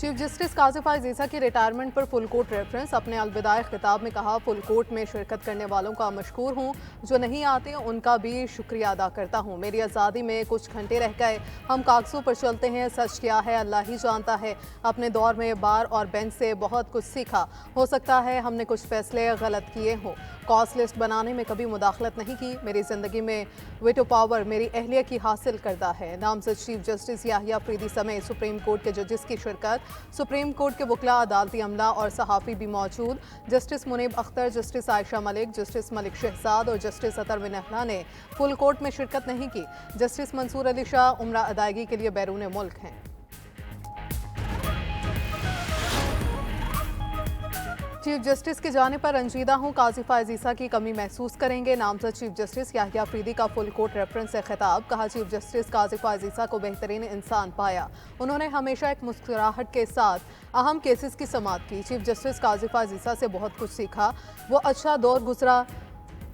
Chief justice Kashif ईसा की retirement पर full court reference. अपने अलविदाई खिताब में कहा, फुल कोर्ट में शिरकत करने वालों का मशकूर हूँ, जो नहीं आते उनका भी शुक्रिया अदा करता हूँ। मेरी आज़ादी में कुछ घंटे रह गए, हम कागजों पर चलते हैं, सच क्या है अल्लाह ही जानता है। अपने दौर में बार और बेंच से बहुत कुछ सीखा, हो सकता है हमने कुछ फैसले गलत किए हों। कॉस्ट लिस्ट बनाने में कभी मुदाखलत नहीं की। मेरी ज़िंदगी में वेटो पावर मेरी अहलियत की हासिल करता है। नामजद चीफ जस्टिस याहिया अफरीदी समेत सुप्रीम कोर्ट के जजेस की शिरकत। सुप्रीम कोर्ट के वकला, अदालती अमला और सहाफ़ी भी मौजूद। Justice Munib Akhtar, justice Ayesha Malik, justice Malik Shahzad और जस्टिस अतर मिनहला ने फुल कोर्ट में शिरकत नहीं की। जस्टिस मंसूर अली शाह उम्रा अदायगी के लिए बैरून मुल्क हैं। चीफ जस्टिस के जाने पर रंजीदा हूँ, कासिफ ईसा की कमी महसूस करेंगे। नामजद चीफ जस्टिस याहिया अफरीदी का फुल कोर्ट रेफरेंस से खिताब। कहा, चीफ जस्टिस कासिफ ईसा को बेहतरीन इंसान पाया, उन्होंने हमेशा एक मुस्कुराहट के साथ अहम केसेस की समाअत की। चीफ जस्टिस कासिफ ईसा से बहुत कुछ सीखा, वो अच्छा दौर गुजरा।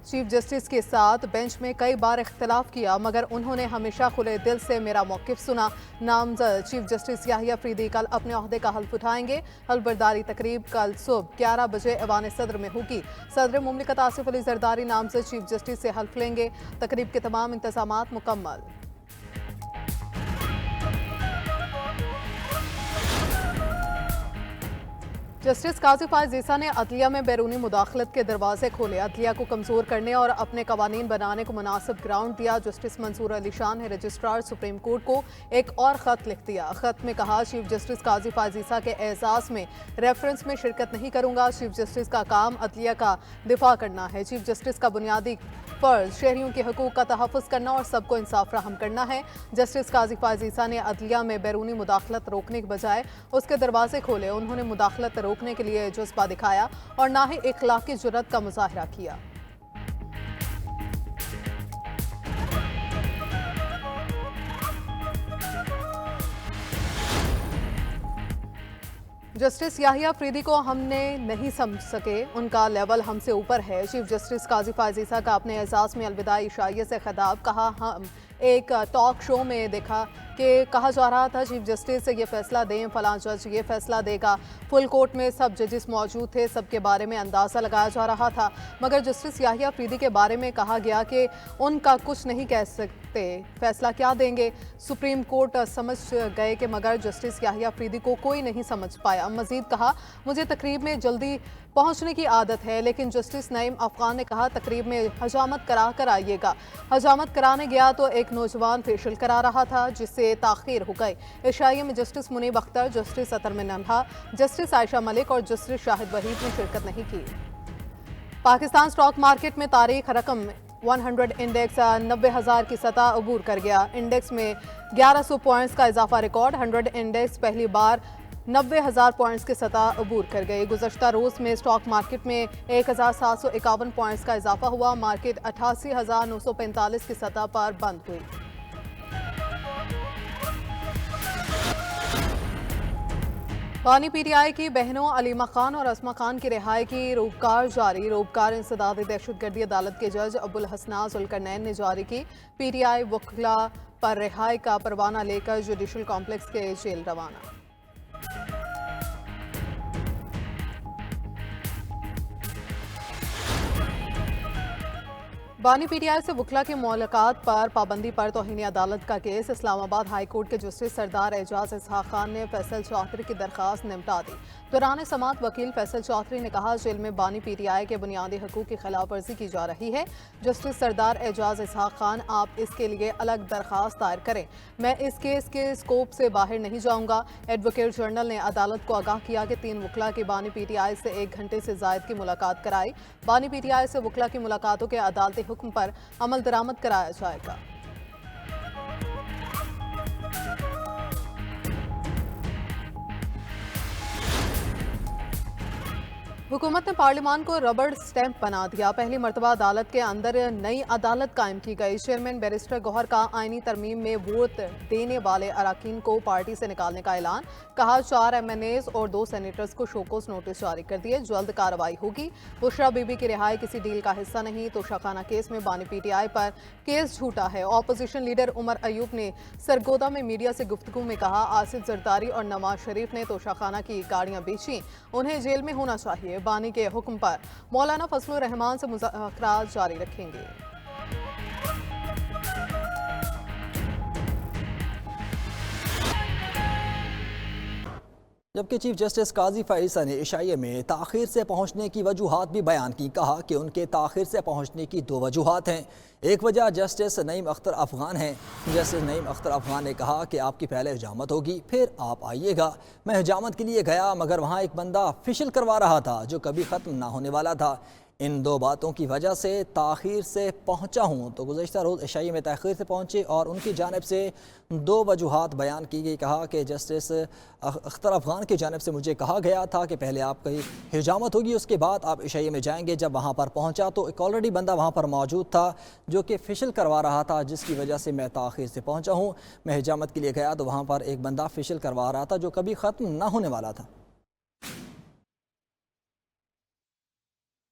चीफ जस्टिस के साथ बेंच में कई बार इख्तलाफ किया, मगर उन्होंने हमेशा खुले दिल से मेरा मौक़िफ़ सुना। नामजद चीफ जस्टिस याहिया अफरीदी कल अपने ओहदे का हल्फ उठाएंगे। हल्फबरदारी तकरीब कल सुबह 11 बजे ऐवान सदर में होगी। सदर मुमलिकत आसिफ अली जरदारी नामजद चीफ जस्टिस से हल्फ लेंगे। तकरीब के तमाम इंतजामात मुकम्मल। जस्टिस कासिफ ईसा ने अदलिया में बैरूनी मुदाखलत के दरवाजे खोले, अदलिया को कमज़ोर करने और अपने कवानीन बनाने को मुनासिब ग्राउंड दिया। जस्टिस मंसूर अली शाह ने रजिस्ट्रार सुप्रीम कोर्ट को एक और ख़त लिख दिया। ख़त में कहा, चीफ जस्टिस कासिफ ईसा के एजाज़ में रेफरेंस में शिरकत नहीं करूँगा। चीफ जस्टिस का काम अदलिया का दिफा करना है। चीफ जस्टिस का बुनियादी फ़र्ज़ शहरियों के हकूक़ का तहफ़्फ़ुज़ करना और सबको इंसाफ फराहम करना है। जस्टिस कासिफ ईसा ने अदलिया में बैरूनी मुदाखलत रोकने के बजाय उसके दरवाजे खोले। उन्होंने मुदाखलत रोकने के लिए जज्बा दिखाया और ना ही इखलाकी जुर्रत का मुजाहरा किया। जस्टिस याहिया अफरीदी को हमने नहीं समझ सके, उनका लेवल हमसे ऊपर है। चीफ जस्टिस कासिफ ईसा का अपने एहसास में अलविदाई इशाइये से खिताब। कहा, हम एक टॉक शो में देखा कि कहा जा रहा था चीफ जस्टिस से ये फैसला दें, फलां जज ये फैसला देगा। फुल कोर्ट में सब जजेस मौजूद थे, सबके बारे में अंदाज़ा लगाया जा रहा था, मगर जस्टिस याहिया अफरीदी के बारे में कहा गया कि उनका कुछ नहीं कह सकते, फैसला क्या देंगे। सुप्रीम कोर्ट समझ गए कि मगर जस्टिस याहिया अफरीदी को कोई नहीं समझ पाया। मज़ीद कहा, मुझे तकरीब में जल्दी पहुंचने की आदत है, लेकिन जस्टिस नईम अफ़गान ने कहा, तकरीब में हजामत करा कर आइएगा। हजामत कराने गया तो एक नौजवान फेशियल करा रहा था, जिससे ताख़ीर हो गई। इशाइये में जस्टिस मुनीब अख्तर, जस्टिस अतर मिनहला, जस्टिस आयशा मलिक और जस्टिस शाहिद वहीद ने शिरकत नहीं की। पाकिस्तान स्टॉक मार्केट में तारीख रकम 100 इंडेक्स 90,000 की सतह अबूर कर गया। इंडेक्स में 1100 पॉइंट्स का इजाफा रिकॉर्ड। 100 इंडेक्स पहली बार 90,000 पॉइंट्स की सतह अबूर कर गई। गुज़श्ता रोज़ में स्टॉक मार्केट में 1,751 पॉइंट्स का इजाफा हुआ। मार्केट 88,945 की सतह पर बंद हुई। बानी पीटीआई की बहनों अलीमा खान और असमा खान की रिहाई की रोबकार जारी। रोबकार इंसदादी दहशतगर्दी अदालत के जज अबुल हसना जुल्करनैन ने जारी की। पीटीआई वकला पर रिहाई का परवाना लेकर जुडिशल कॉम्प्लेक्स के जेल रवाना। बानी पीटीआई से वकला की मुलाकात पर पाबंदी पर तौहीन अदालत का केस। इस्लामाबाद हाई कोर्ट के जस्टिस सरदार एजाज इसहाक खान ने फैसल चौधरी की दरख्वास्त निपटा दी। दौरान समाअत वकील फैसल चौधरी ने कहा, जेल में बानी पीटीआई के बुनियादी हकूक़ की खिलाफ वर्जी की जा रही है। जस्टिस सरदार एजाज इसहाक खान, आप इसके लिए अलग दरख्वास्त दायर करें, मैं इस केस के स्कोप से बाहर नहीं जाऊंगा। एडवोकेट जनरल ने अदालत को आगाह किया कि 3 वकला की बानी पीटीआई से 1 घंटे से जायद की मुलाकात कराई। बानी पीटीआई से वकला की मुलाकातों के अदालती हुक्म पर अमल दरामद कराया जाएगा। हुकूमत ने पार्लियामान को रबड़ स्टैंप बना दिया। पहली मरतबा अदालत के अंदर नई अदालत कायम की गई। चेयरमैन बैरिस्टर गौहर का आईनी तरमीम में वोट देने वाले अरकान को पार्टी से निकालने का ऐलान। कहा 4 MNAs और 2 सेनेटर्स को शोकोस नोटिस जारी कर दिए। जल्द कार्रवाई होगी। बुशरा बीबी की रिहाई किसी डील का हिस्सा नहीं। तोशाखाना केस में बानी PTI पर केस झूठा है। ऑपोजिशन लीडर उमर अयूब ने सरगोदा में मीडिया से गुफ्तगू में कहा आसिफ जरदारी और नवाज शरीफ ने तोशाखाना की गाड़ियां बेची, उन्हें जेल में होना चाहिए। बानी के हुक्म पर मौलाना फजलुर रहमान से मुज़ाकरात जारी रखेंगे। जबकि चीफ जस्टिस काजी फ़ाइज़ ने इशाइये में ताख़ीर से पहुँचने की वजूहात भी बयान की। कहा कि उनके ताख़ीर से पहुँचने की 2 वजूहात हैं। एक वजह जस्टिस नईम अख्तर अफ़गान है। जस्टिस नईम अख्तर अफ़गान ने कहा कि आपकी पहले हिजामत होगी, फिर आप आइएगा। मैं हिजामत के लिए गया मगर वहाँ एक बंदा फिशल करवा रहा था जो कभी ख़त्म ना होने वाला था। इन 2 बातों की वजह से ताख़ीर से पहुँचा हूँ। तो गुज़श्ता रोज़ इशाइये में ताख़ीर से पहुँचे और उनकी जानिब से 2 वजूहात बयान की गई। कहा कि जस्टिस अख्तर अफ़गान की जानिब से मुझे कहा गया था कि पहले आपकी हिजामत होगी, उसके बाद आप इशाइये में जाएंगे। जब वहाँ पर पहुँचा तो एक ऑलरेडी बंदा वहाँ पर मौजूद था जो कि फिशल करवा रहा था, जिसकी वजह से मैं ताख़ीर से पहुँचा हूँ। मैं हिजामत के लिए गया तो वहाँ पर एक बंदा फिशल करवा रहा था जो कभी ख़त्म ना होने वाला था।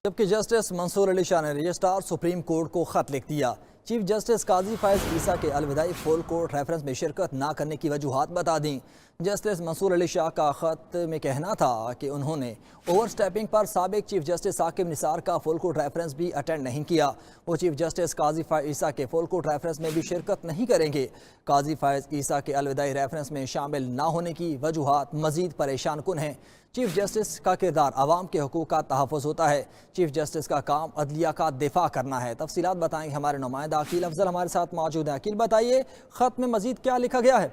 जबकि जस्टिस मंसूर अली शाह ने रजिस्ट्रार सुप्रीम कोर्ट को ख़त लिख दिया। चीफ जस्टिस काजी फ़ाइज़ ईसा के अलविदाई फुल कोर्ट रेफरेंस में शिरकत ना करने की वजूहात बता दी। जस्टिस मंसूर अली शाह का ख़त में कहना था कि उन्होंने ओवर स्टेपिंग पर साबिक चीफ जस्टिस साकिब निसार का फुल कोर्ट रेफरेंस भी अटेंड नहीं किया। वो चीफ जस्टिस काजी फ़ाइज़ ईसा के फुल कोर्ट रेफरेंस में भी शिरकत नहीं करेंगे। काजी फ़ाइज़ ईसा के अलविदाई रेफरेंस में शामिल ना होने की वजूहात मज़ीद परेशान कुन हैं। चीफ जस्टिस का किरदार अवाम के हकूक़ का तहफ़्फ़ुज़ होता है। चीफ जस्टिस का काम अदलिया का दिफा करना है। तफसीलात बताएंगे हमारे नुमाइंदा अकील अफजल हमारे साथ मौजूद हैं। अकील बताइए ख़त में मज़ीद क्या लिखा गया है?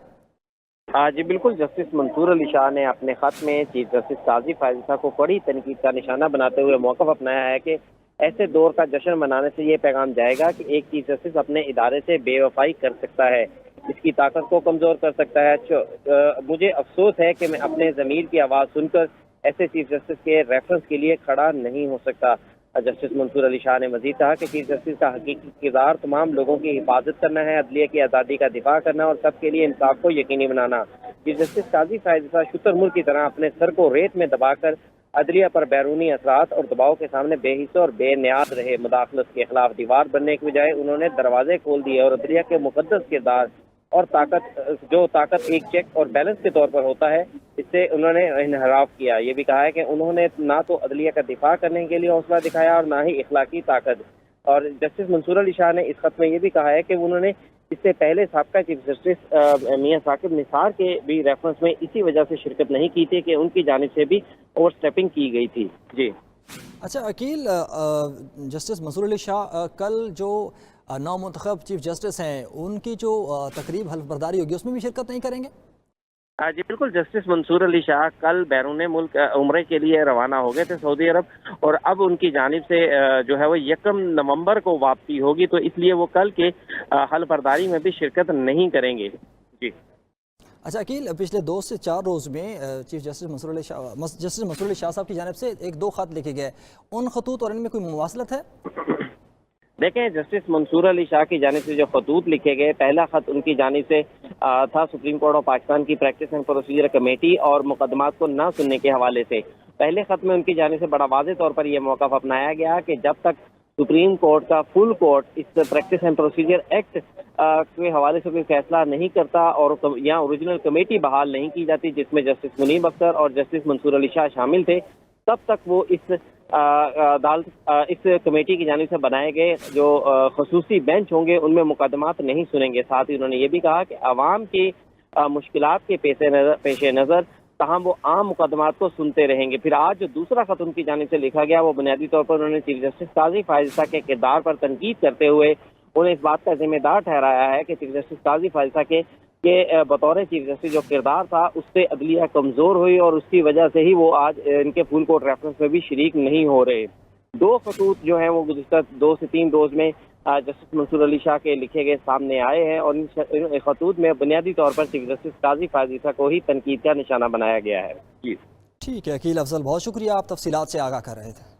जी बिल्कुल, जस्टिस मंसूर अली शाह ने अपने ख़त में चीफ जस्टिस काजी फ़ाइज़ ईसा को कड़ी तनकीद का निशाना बनाते हुए मौक़िफ़ अपनाया है कि ऐसे दौर का जश्न मनाने से ये पैगाम जाएगा कि एक चीफ जस्टिस अपने इदारे से बेवफाई कर सकता है, इसकी ताकत को कमज़ोर कर सकता है। मुझे अफसोस है कि मैं अपने ज़मीर की आवाज़ सुनकर ऐसे चीफ जस्टिस के रेफरेंस के लिए खड़ा नहीं हो सकता। जस्टिस मंसूर अली शाह ने मजीद कहा कि चीफ जस्टिस का हकीकी किरदार तमाम लोगों की हिफाजत करना है, अदलिया की आज़ादी का दिफा करना और सबके लिए इंसाफ को यकीनी बनाना। चीफ जस्टिस काजी फ़ाइज़ ईसा शुतुरमुर्ग की तरह अपने सर को रेत में दबाकर अदलिया पर बैरूनी असरात और दबाव के सामने बेहिस्सा और बेनियाद रहे। मुदाखलत के खिलाफ दीवार बनने के बजाय उन्होंने दरवाजे खोल दिए और अदलिया के मुकद्दस किरदार और ताकत एक चेक और बैलेंस के तौर पर होता है, इससे उन्होंने इनहराफ किया। ये भी कहा है कि उन्होंने ना तो अदलिया का दिफा करने के लिए हौसला दिखाया और ना ही इखलाकी ताकत। और जस्टिस मंसूर अली शाह ने इस खत में ये भी कहा है कि उन्होंने इससे पहले साबका चीफ जस्टिस मियां साकिब निसार के भी रेफरेंस में इसी वजह से शिरकत नहीं की थी कि उनकी जानिब से भी ओवर स्टेपिंग की गई थी। जी अच्छा अकील, जस्टिस मंसूर अली शाह कल जो नौमुंतखब चीफ जस्टिस हैं उनकी जो तकरीब हल्फ बर्दारी होगी उसमें भी शिरकत नहीं करेंगे? जी बिल्कुल, जस्टिस मंसूर अली शाह कल बैरून मुल्क उम्रे के लिए रवाना हो गए थे सऊदी अरब और अब उनकी जानिब से जो है वो 1 नवंबर को वापसी होगी, तो इसलिए वो कल के हल्फ बर्दारी में भी शिरकत नहीं करेंगे। जी अच्छा अकील, पिछले 2 से 4 रोज़ में चीफ जस्टिस मंसूर अली शाह साहब की जानिब से 1-2 ख़त लिखे गए, उन खतूत और इनमें कोई मुवासलत है? देखें, जस्टिस मंसूर अली शाह की जानिब से जो खतूत लिखे गए, पहला खत उनकी जानिब से था सुप्रीम कोर्ट ऑफ पाकिस्तान की प्रैक्टिस एंड प्रोसीजर कमेटी और मुकदमात को न सुनने के हवाले से। पहले खत में उनकी जानिब से बड़ा वाज़ेह तौर पर यह मौक़िफ़ अपनाया गया कि जब तक सुप्रीम कोर्ट का फुल कोर्ट इस प्रैक्टिस एंड प्रोसीजर एक्ट के हवाले से कोई फैसला नहीं करता और यहाँ ओरिजिनल कमेटी बहाल नहीं की जाती जिसमें जस्टिस मुनीब अख्तर और जस्टिस मंसूर अली शाह शामिल थे, तब तक वो इस कमेटी की जानिब से बनाए गए जो खसूसी बेंच होंगे उनमें मुकदमात नहीं सुनेंगे। साथ ही उन्होंने ये भी कहा कि आवाम की मुश्किलात के पेश नज़र तहाँ वो आम मुकदमात को सुनते रहेंगे। फिर आज जो दूसरा खत उनकी जानिब से लिखा गया वो बुनियादी तौर पर उन्होंने चीफ जस्टिस काजी फ़ाइज़ ईसा के किरदार पर तनकीद करते हुए उन्हें इस बात का जिम्मेदार ठहराया है कि चीफ जस्टिस काजी फ़ाइज़ ईसा के बतौर चीफ जस्टिस जो किरदार था उससे अदलिया कमज़ोर हुई और उसकी वजह से ही वो आज इनके फुल कोर्ट रेफरेंस में भी शरीक नहीं हो रहे। 2 खतूत जो हैं वो गुज़िश्ता 2 से 3 रोज़ में जस्टिस मंसूर अली शाह के लिखे गए सामने आए हैं और इन खतूत में बुनियादी तौर पर चीफ जस्टिस काजी फ़ाइज़ ईसा को ही तनकीद का निशाना बनाया गया है। जी ठीक है अकील अफजल, बहुत शुक्रिया, आप तफसीलात से आगाह कर रहे थे।